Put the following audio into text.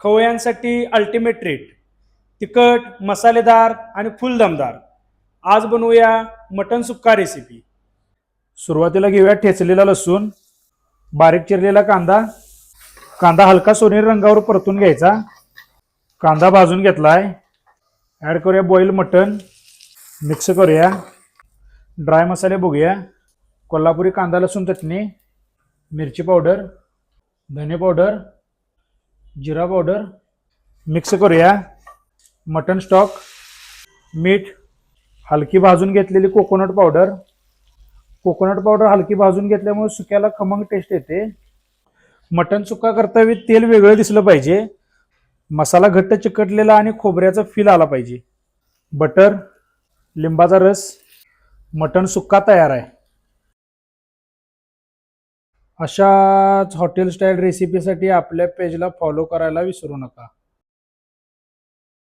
खवयांसाठी ultimate treat, तिखट, मसालेदार आणि फुल दमदार. आज बनवूया मटन सुक्का रेसिपी. सुरुवातीला घेऊया ठेचलेला लसूण, बारीक चिरलेला कांदा. कांदा हलका सोनेरी रंगावर परतून घ्यायचा. कांदा भाजून घेतलाय. ॲड करूया बॉईल मटन, मिक्स करूया. ड्राय मसाले बघूया. कोल्हापुरी कांदा लसूण चटणी, मिरची पावडर, धने पावडर, जिरा पावडर. मिक्स करूया. मटन स्टॉक, मीठ, हलकी भाजून घेतलेली कोकोनट पावडर. कोकोनट पावडर हलकी भाजून घेतल्यामुळे सुक्याला खमंग टेस्ट येते. मटन सुक्का करताना तेल वेगळं दिसलं पाहिजे. मसाला घट्ट चिकटलेला आणि खोबऱ्याचा फील आला पाहिजे. बटर, लिंबाचा रस. मटन सुक्का तयार आहे. अशाच हॉटेल स्टाईल रेसिपीसाठी आपल्या पेजला फॉलो करायला विसरू नका.